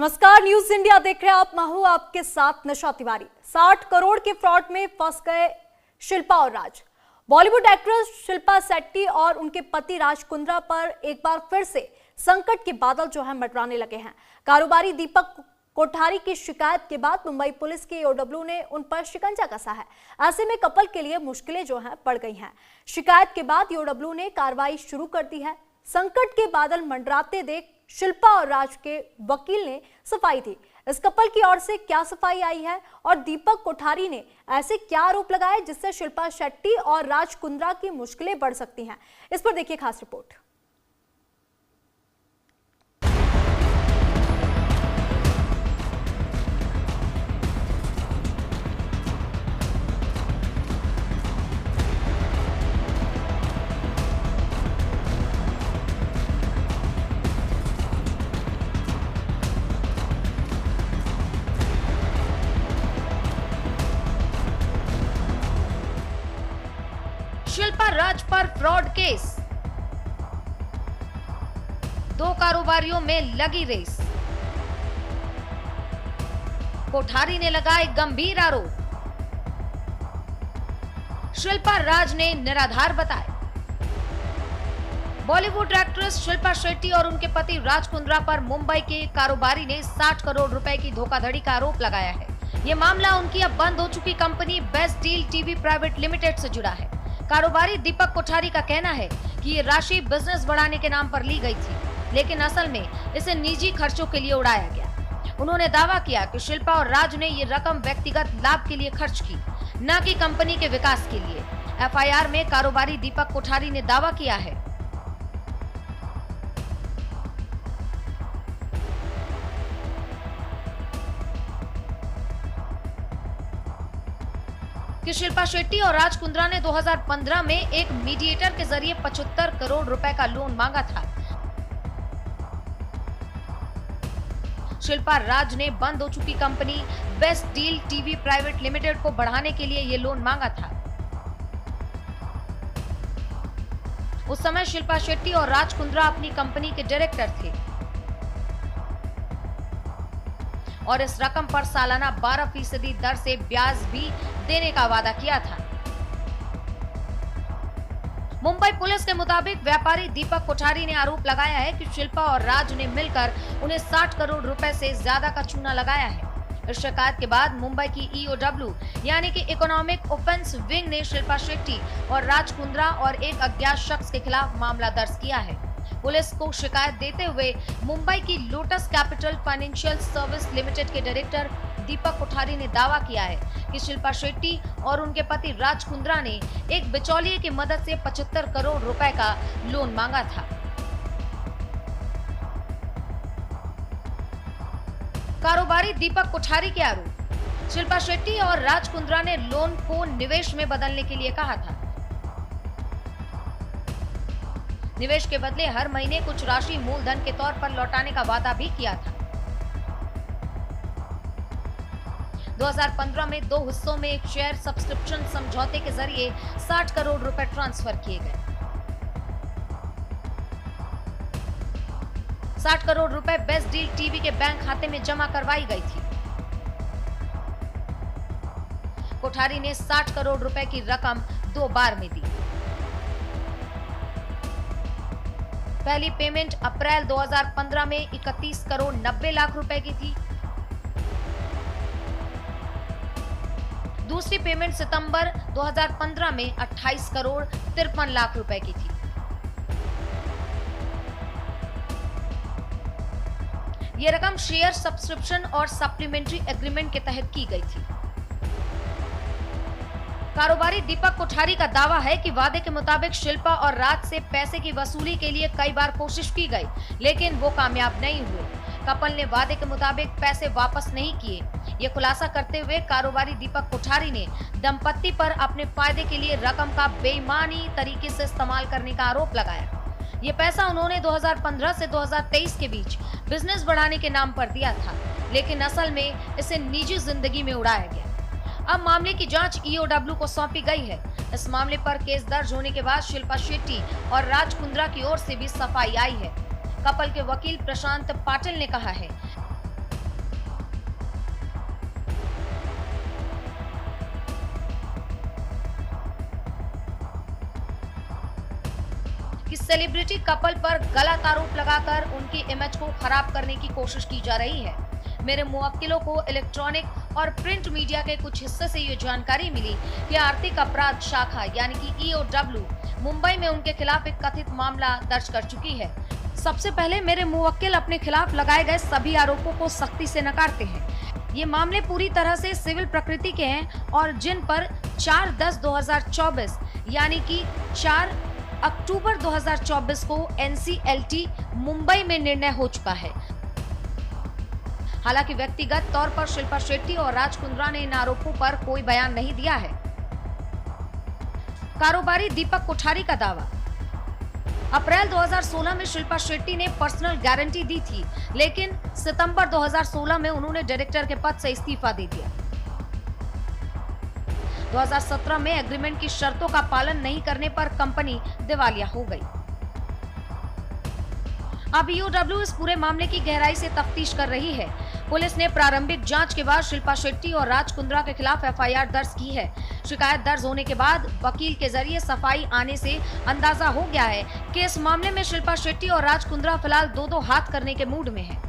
नमस्कार, news India देख रहे हैं आप। मैं हूं आपके साथ निशा तिवारी। 60 करोड़ के फ्रॉड में फंस गए शिल्पा और राज। बॉलीवुड एक्ट्रेस शिल्पा शेट्टी और उनके पति राज कुंद्रा पर एक बार फिर से संकट के बादल मंडराने लगे हैं। कारोबारी दीपक कोठारी की शिकायत के बाद मुंबई पुलिस के ईओडब्ल्यू ने उन पर शिकंजा कसा है। ऐसे में कपल के लिए मुश्किलें बढ़ गई हैं। शिकायत के बाद ईओडब्ल्यू ने कार्रवाई शुरू कर दी है। संकट के बादल मंडराते देख शिल्पा और राज के वकील ने सफाई दी। इस कपल की ओर से क्या सफाई आई है और दीपक कोठारी ने ऐसे क्या आरोप लगाए जिससे शिल्पा शेट्टी और राज कुंद्रा की मुश्किलें बढ़ सकती हैं, इस पर देखिए खास रिपोर्ट। शिल्पा राज पर फ्रॉड केस, दो कारोबारियों में लगी रेस। कोठारी ने लगाए गंभीर आरोप, शिल्पा राज ने निराधार बताए। बॉलीवुड एक्ट्रेस शिल्पा शेट्टी और उनके पति राज कुंद्रा पर मुंबई के कारोबारी ने 60 करोड़ रुपए की धोखाधड़ी का आरोप लगाया है। यह मामला उनकी अब बंद हो चुकी company best deal TV private limited से जुड़ा है। कारोबारी दीपक कोठारी का कहना है कि ये राशि बिजनेस बढ़ाने के नाम पर ली गई थी, लेकिन असल में इसे निजी खर्चों के लिए उड़ाया गया। उन्होंने दावा किया कि शिल्पा और राज ने ये रकम व्यक्तिगत लाभ के लिए खर्च की, न कि कंपनी के विकास के लिए। एफआईआर में कारोबारी दीपक कोठारी ने दावा किया है कि शिल्पा शेट्टी और राज कुंद्रा ने 2015 में एक मीडिएटर के जरिए 75 करोड़ रुपए का लोन मांगा था। शिल्पा राज ने बंद हो चुकी company best deal TV private limited को बढ़ाने के लिए ये लोन मांगा था। उस समय शिल्पा शेट्टी और राज कुंद्रा अपनी कंपनी के डायरेक्टर थे और इस रकम पर सालाना 12% दर से ब्याज भी देने का वादा किया था। मुंबई पुलिस के मुताबिक व्यापारी दीपक कोठारी ने आरोप लगाया है कि शिल्पा और राज ने मिलकर उन्हें 60 करोड़ रुपए से ज्यादा का चूना लगाया है। इस शिकायत के बाद मुंबई की ईओडब्ल्यू यानी कि इकोनॉमिक ऑफेंस विंग ने शिल्पा शेट्टी और राज कुंद्रा और एक अज्ञात शख्स के खिलाफ मामला दर्ज किया है। पुलिस को शिकायत देते हुए मुंबई की lotus capital financial service limited के डायरेक्टर दीपक कोठारी ने दावा किया है कि शिल्पा शेट्टी और उनके पति राज कुंद्रा ने एक बिचौलिए की मदद से 75 करोड़ रुपए का लोन मांगा था। कारोबारी दीपक कोठारी के आरोप, शिल्पा शेट्टी और राज कुंद्रा ने लोन को निवेश में बदलने के लिए कहा था। निवेश के बदले हर महीने कुछ राशि मूलधन के तौर पर लौटाने का वादा भी किया था। 2015 में 2 हिस्सों में एक शेयर सब्सक्रिप्शन समझौते के जरिए 60 करोड़ रुपए ट्रांसफर किए गए। 60 करोड़ रुपए बेस्ट डील टीवी के बैंक खाते में जमा करवाई गई थी। कोठारी ने 60 करोड़ रुपए की रकम 2 बार में दी। पहली पेमेंट अप्रैल 2015 में 31 करोड़ 90 लाख रुपए की थी। दूसरी पेमेंट सितंबर 2015 में 28 करोड़ 53 लाख रुपए की थी। यह रकम शेयर सब्सक्रिप्शन और सप्लीमेंट्री एग्रीमेंट के तहत की गई थी। कारोबारी दीपक कोठारी का दावा है कि वादे के मुताबिक शिल्पा और राज से पैसे की वसूली के लिए कई बार कोशिश की गई, लेकिन वो कामयाब नहीं हुए। कपल ने वादे के मुताबिक पैसे वापस नहीं किए। ये खुलासा करते हुए कारोबारी दीपक कोठारी ने दंपत्ति पर अपने फायदे के लिए रकम का बेईमानी तरीके से इस्तेमाल करने का आरोप लगाया। ये पैसा उन्होंने 2015 से 2023 के बीच बिजनेस बढ़ाने के नाम पर दिया था, लेकिन असल में इसे निजी जिंदगी में उड़ाया गया। अब मामले की जांच ईओडब्ल्यू को सौंपी गई है। इस मामले पर केस दर्ज होने के बाद शिल्पा शेट्टी और राज कुंद्रा की ओर से भी सफाई आई है। कपल के वकील प्रशांत पाटिल ने कहा है सेलिब्रिटी कपल पर गलत आरोप लगाकर उनकी इमेज को खराब करने की कोशिश की जा रही है। मेरे मुवक्किलों को इलेक्ट्रॉनिक और प्रिंट मीडिया के कुछ हिस्से से ये जानकारी मिली कि आर्थिक अपराध शाखा यानी कि EOW मुंबई में उनके खिलाफ एक कथित मामला दर्ज कर चुकी है। सबसे पहले मेरे मुवक्किल अपने खिलाफ लगाए गए सभी आरोपों को सख्ती से नकारते हैं। ये मामले पूरी तरह से सिविल प्रकृति के हैं और जिन पर 4/10/2024 यानी कि 4 अक्टूबर 2024 को NCLT मुंबई में निर्णय हो चुका है। हालांकि व्यक्तिगत तौर पर शिल्पा शेट्टी और राज कुंद्रा ने इन आरोपों पर कोई बयान नहीं दिया है। कारोबारी दीपक कोठारी का दावा। अप्रैल 2016 में शिल्पा शेट्टी ने पर्सनल गारंटी दी थी, लेकिन सितंबर 2016 में उन्होंने डायरेक्टर के पद से इस्तीफा दे दिया। 2017 में एग्रीमेंट की शर्तों का पालन नहीं करने पर कंपनी दिवालिया हो गई। अब EOW इस पूरे मामले की गहराई से तफ्तीश कर रही है। पुलिस ने प्रारंभिक जांच के बाद शिल्पा शेट्टी और राज कुंद्रा के खिलाफ FIR दर्ज की है। शिकायत दर्ज होने के बाद वकील के जरिए सफाई आने से अंदाजा हो गया है कि इस मामले में शिल्पा शेट्टी और राज कुंद्रा फिलहाल दो हाथ करने के मूड में हैं।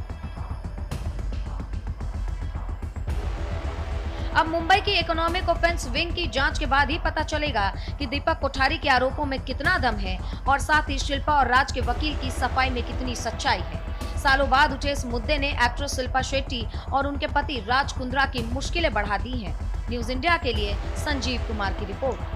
अब मुंबई की इकोनॉमिक ऑफेंस विंग की जांच के बाद ही पता चलेगा कि दीपक कोठारी के आरोपों में कितना दम है और साथ ही शिल्पा और राज के वकील की सफाई में कितनी सच्चाई है। सालों बाद उठे इस मुद्दे ने एक्ट्रेस शिल्पा शेट्टी और उनके पति राज कुंद्रा की मुश्किलें बढ़ा दी हैं। न्यूज़ इंडिया के लिए संजीव कुमार की रिपोर्ट।